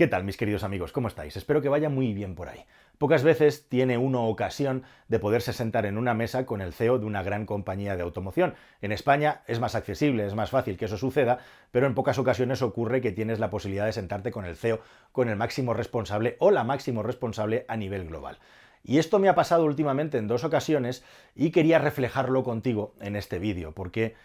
¿Qué tal, mis queridos amigos? ¿Cómo estáis? Espero que vaya muy bien por ahí. Pocas veces tiene uno ocasión de poderse sentar en una mesa con el CEO de una gran compañía de automoción. En España es más accesible, es más fácil que eso suceda, pero en pocas ocasiones ocurre que tienes la posibilidad de sentarte con el CEO, con el máximo responsable o la máximo responsable a nivel global. Y esto me ha pasado últimamente en 2 ocasiones y quería reflejarlo contigo en este vídeo, porque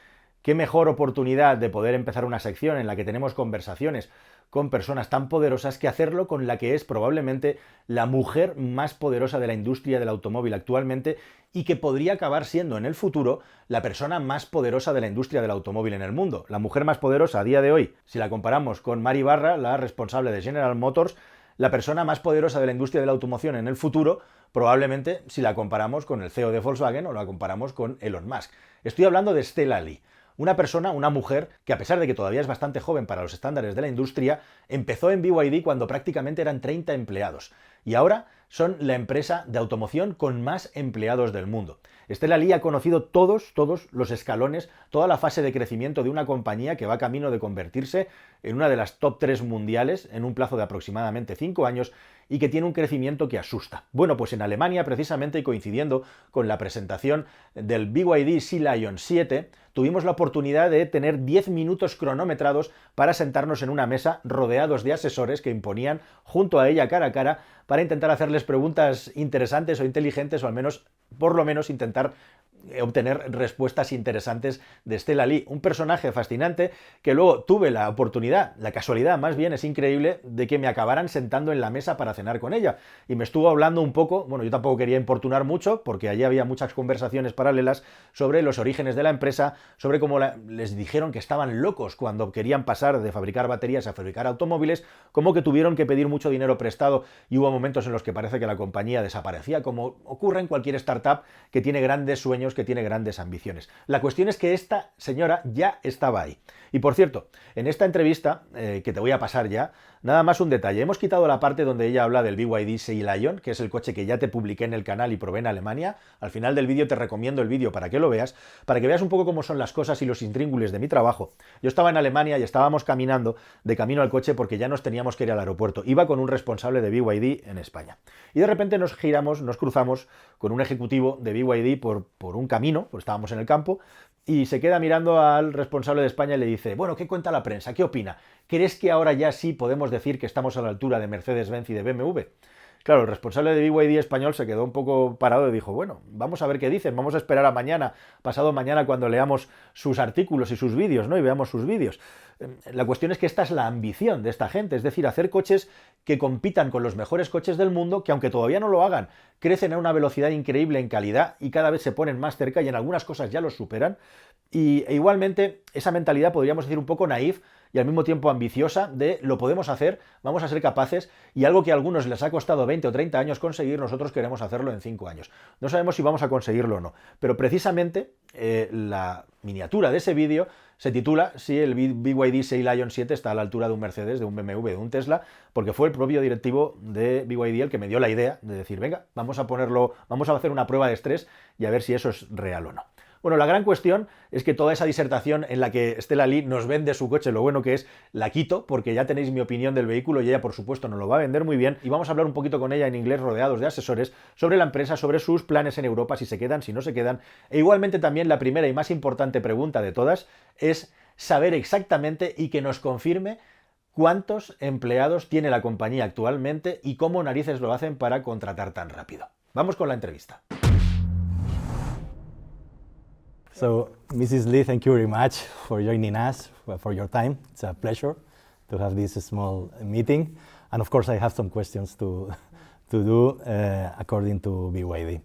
qué mejor oportunidad de poder empezar una sección en la que tenemos conversaciones con personas tan poderosas que hacerlo con la que es probablemente la mujer más poderosa de la industria del automóvil actualmente y que podría acabar siendo en el futuro la persona más poderosa de la industria del automóvil en el mundo. La mujer más poderosa a día de hoy, si la comparamos con Mari Barra, la responsable de General Motors, la persona más poderosa de la industria de la automoción en el futuro, probablemente si la comparamos con el CEO de Volkswagen o la comparamos con Elon Musk. Estoy hablando de Stella Li. Una persona, una mujer, que a pesar de que todavía es bastante joven para los estándares de la industria, empezó en BYD cuando prácticamente eran 30 empleados. Y ahora son la empresa de automoción con más empleados del mundo. Stella Li ha conocido todos los escalones, toda la fase de crecimiento de una compañía que va camino de convertirse en una de las top 3 mundiales en un plazo de aproximadamente 5 años y que tiene un crecimiento que asusta. Bueno, pues en Alemania, precisamente, y coincidiendo con la presentación del BYD Sea Lion 7, tuvimos la oportunidad de tener 10 minutos cronometrados para sentarnos en una mesa rodeados de asesores que imponían junto a ella cara a cara para intentar hacerles preguntas interesantes o inteligentes, o al menos, por lo menos, intentar obtener respuestas interesantes de Stella Li, un personaje fascinante que luego tuve la oportunidad, la casualidad más bien, es increíble, de que me acabaran sentando en la mesa para cenar con ella. Y me estuvo hablando un poco, bueno, yo tampoco quería importunar mucho, porque allí había muchas conversaciones paralelas sobre los orígenes de la empresa, sobre cómo les dijeron que estaban locos cuando querían pasar de fabricar baterías a fabricar automóviles, como que tuvieron que pedir mucho dinero prestado y hubo momentos en los que parece que la compañía desaparecía, como ocurre en cualquier startup que tiene grandes sueños, que tiene grandes ambiciones. La cuestión es que esta señora ya estaba ahí. Y por cierto, en esta entrevista, que te voy a pasar ya, nada más un detalle. Hemos quitado la parte donde ella habla del BYD Sea Lion, que es el coche que ya te publiqué en el canal y probé en Alemania. Al final del vídeo te recomiendo el vídeo para que lo veas, para que veas un poco cómo son las cosas y los intríngulis de mi trabajo. Yo estaba en Alemania y estábamos caminando de camino al coche porque ya nos teníamos que ir al aeropuerto. Iba con un responsable de BYD en España. Y de repente nos giramos, nos cruzamos con un ejecutivo de BYD por un camino, pues estábamos en el campo, y se queda mirando al responsable de España y le dice: bueno, ¿qué cuenta la prensa? ¿Qué opina? ¿Crees que ahora ya sí podemos decir que estamos a la altura de Mercedes-Benz y de BMW? Claro, el responsable de BYD español se quedó un poco parado y dijo: bueno, vamos a ver qué dicen, vamos a esperar a mañana, pasado mañana, cuando leamos sus artículos y sus vídeos, ¿no? Y veamos sus vídeos. La cuestión es que esta es la ambición de esta gente, es decir, hacer coches que compitan con los mejores coches del mundo, que aunque todavía no lo hagan, crecen a una velocidad increíble en calidad y cada vez se ponen más cerca y en algunas cosas ya los superan. E igualmente, esa mentalidad podríamos decir un poco naif y al mismo tiempo ambiciosa de lo podemos hacer, vamos a ser capaces, y algo que a algunos les ha costado 20 o 30 años conseguir, nosotros queremos hacerlo en 5 años. No sabemos si vamos a conseguirlo o no, pero precisamente la miniatura de ese vídeo se titula si el BYD Sea Lion 7 está a la altura de un Mercedes, de un BMW, de un Tesla, porque fue el propio directivo de BYD el que me dio la idea de decir: venga, vamos a hacer una prueba de estrés y a ver si eso es real o no. Bueno, la gran cuestión es que toda esa disertación en la que Stella Li nos vende su coche, lo bueno que es, la quito, porque ya tenéis mi opinión del vehículo y ella, por supuesto, nos lo va a vender muy bien, y vamos a hablar un poquito con ella en inglés, rodeados de asesores, sobre la empresa, sobre sus planes en Europa, si se quedan, si no se quedan. E igualmente también la primera y más importante pregunta de todas es saber exactamente y que nos confirme cuántos empleados tiene la compañía actualmente y cómo narices lo hacen para contratar tan rápido. Vamos con la entrevista. So, Mrs. Li, thank you very much for joining us, for your time. It's a pleasure to have this small meeting. And of course, I have some questions to do according to BYD.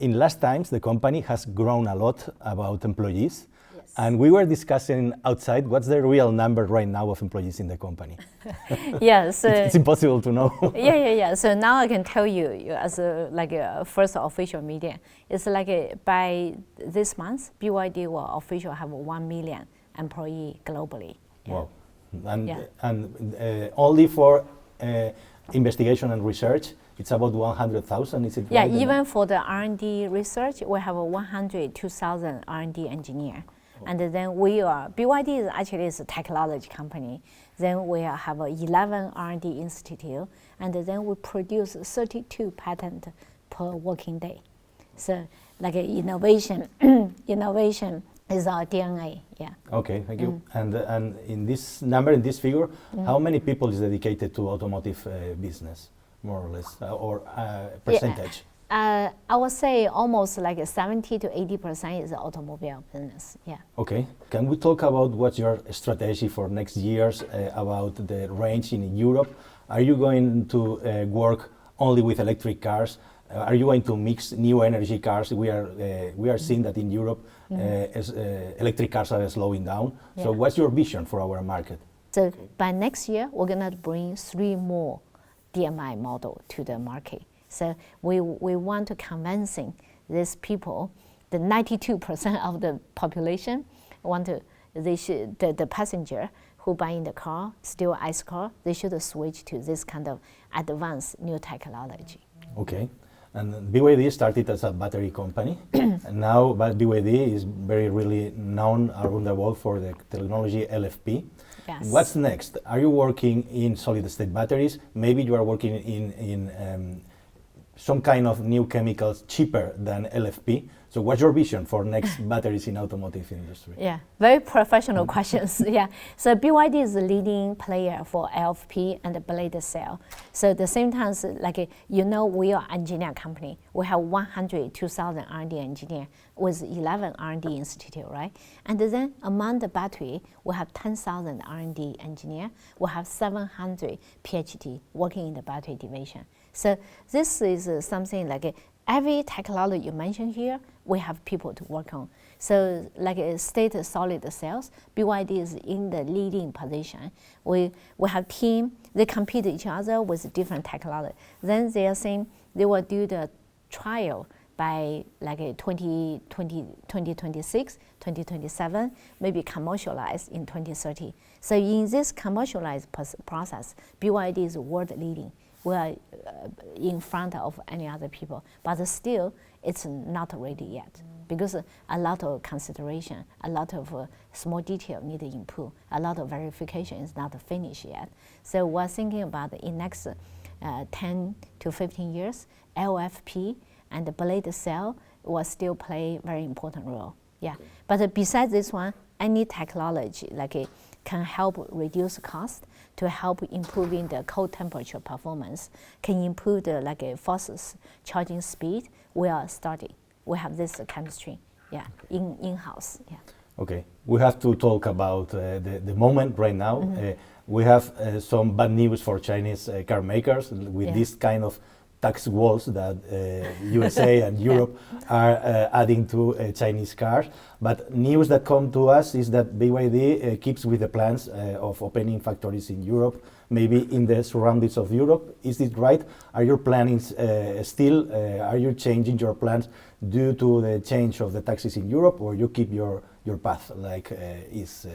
In last times, the company has grown a lot about employees. Yes. And we were discussing outside what's the real number right now of employees in the company. Yes. It's impossible to know. Yeah. So now I can tell you as a first official meeting, it's by this month, BYD will officially have 1 million employee globally. Yeah. Wow. And, Yeah. and only for investigation and research, it's about 100,000, is it Yeah, right? even for the R&D research, we have 102,000 R&D engineer. And then BYD is a technology company. Then we have 11 R&D institute, and then we produce 32 patents per working day. So like innovation, innovation is our DNA, yeah. Okay, thank you. And in this number, in this figure, how many people is dedicated to automotive business, more or less, or percentage? I would say almost like 70 to 80% is automobile business, yeah. Okay, can we talk about what's your strategy for next years about the range in Europe? Are you going to work only with electric cars? Are you going to mix new energy cars? We are seeing that in Europe, electric cars are slowing down. Yeah. So what's your vision for our market? So by next year, we're gonna bring 3 more DMI model to the market. So we want to convincing these people, the 92% of the population the passenger who buying the car, still ICE car, they should switch to this kind of advanced new technology. Okay. And BYD started as a battery company, and now BYD is really known around the world for the technology LFP. Yes. What's next? Are you working in solid-state batteries? Maybe you are working in some kind of new chemicals cheaper than LFP. So what's your vision for next batteries in automotive industry? Yeah, very professional questions. Yeah, so BYD is the leading player for LFP and the blade cell. So at the same time, like we are engineer company. We have 102,000 R&D engineer with 11 R&D institute, right? And then among the battery, we have 10,000 R&D engineer. We have 700 PhD working in the battery division. So this is something like every technology you mentioned here, we have people to work on. So like state solid cells, BYD is in the leading position. We have team, they compete each other with different technology. Then they are saying they will do the trial by like 2026, 2027, maybe commercialized in 2030. So in this commercialized process, BYD is world leading. We are in front of any other people, but still it's not ready yet because a lot of consideration, a lot of small detail need to improve, a lot of verification is not finished yet. So we're thinking about in next 10 to 15 years, LFP and the blade cell will still play very important role. Yeah, but besides this one, any technology like can help reduce cost, to help improving the cold temperature performance, can improve the fast charging speed. We are studying. We have this chemistry, yeah, in-house. Yeah. Okay, we have to talk about the moment right now. We have some bad news for Chinese car makers with this kind of tax walls that USA and Europe are adding to Chinese cars. But news that come to us is that BYD keeps with the plans of opening factories in Europe, maybe in the surroundings of Europe. Is it right? Are your plannings still, are you changing your plans due to the change of the taxes in Europe, or you keep your path like is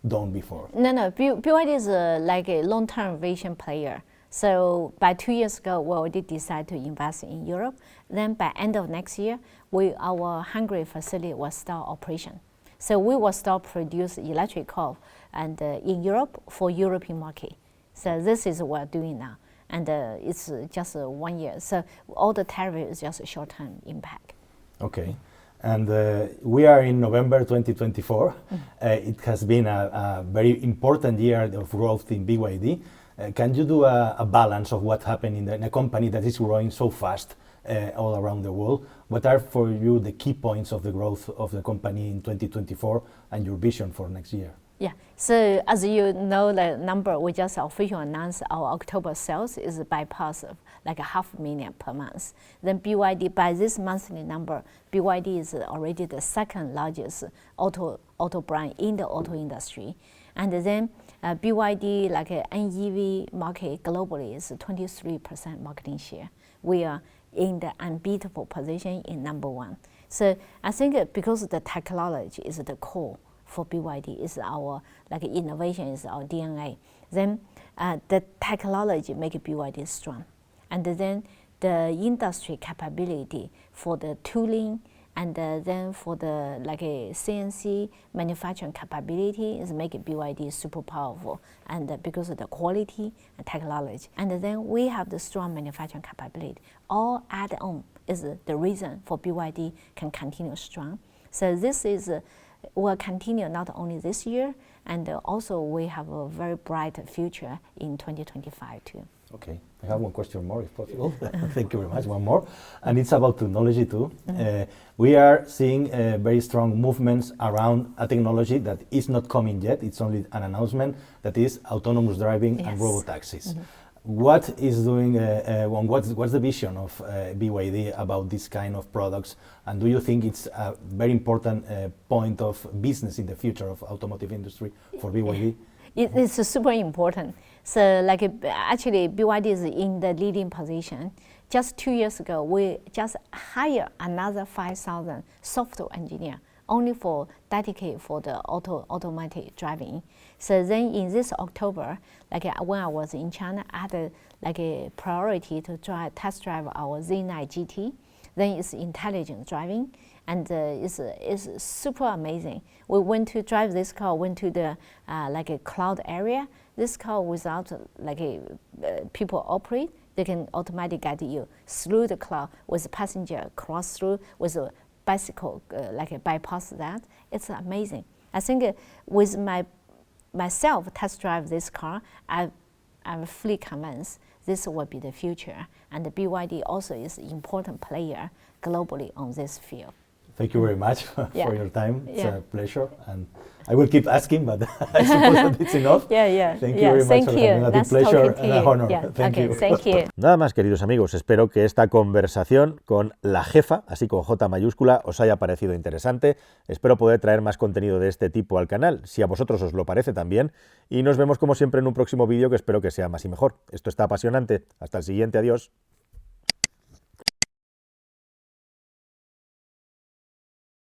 done before? No, BYD is like a long-term vision player. So by 2 years ago, we already decided to invest in Europe. Then by end of next year, our Hungary facility will start operation. So we will start produce electric car and in Europe for European market. So this is what we're doing now. And it's just 1 year. So all the tariff is just a short-term impact. Okay. And we are in November 2024. It has been a very important year of growth in BYD. Can you do a balance of what happened in a company that is growing so fast all around the world? What are for you the key points of the growth of the company in 2024 and your vision for next year? Yeah, so as you know, the number we just officially announced, our October sales is bypass of like 500,000 per month. Then BYD, by this monthly number, BYD is already the second largest auto brand in the auto industry. And then BYD, like NEV market globally, is 23% marketing share. We are in the unbeatable position in number 1. So I think because the technology is the core for BYD, is our innovation is our DNA. Then the technology make BYD strong, and then the industry capability for the tooling And then for the like a CNC manufacturing capability is make BYD super powerful, and because of the quality and technology. And then we have the strong manufacturing capability. All add on is the reason for BYD can continue strong. So this is will continue not only this year, and also we have a very bright future in 2025 too. Okay, I have one question more, if possible. Thank you very much. One more, and it's about technology too. We are seeing very strong movements around a technology that is not coming yet. It's only an announcement. That is autonomous driving and robotaxis. What is doing? What's the vision of BYD about this kind of products? And do you think it's a very important point of business in the future of automotive industry for BYD? It's super important. So like actually BYD is in the leading position. Just 2 years ago, we just hired another 5,000 software engineer only for dedicated for the automatic driving. So then in this October, like when I was in China, I had like a priority to test drive our Z9 GT. Then it's intelligent driving, and it's super amazing. We went to drive this car, went to the like a cloud area. This car without like people operate, they can automatically guide you through the cloud with a passenger cross through with a bicycle like a bypass that. It's amazing. I think with myself test drive this car, I'm fully convinced this will be the future, and the BYD also is an important player globally on this field. Thank you very much for your time. It's a pleasure, and I will keep asking, but I suppose that it's enough. Thank you very much for having me. A pleasure and an honor. Thank you. Thank you. Nada más, queridos amigos, espero que esta conversación con la jefa, así con J mayúscula, os haya parecido interesante. Espero poder traer más contenido de este tipo al canal, si a vosotros os lo parece también, y nos vemos como siempre en un próximo vídeo que espero que sea más y mejor. Esto está apasionante. Hasta el siguiente. Adiós.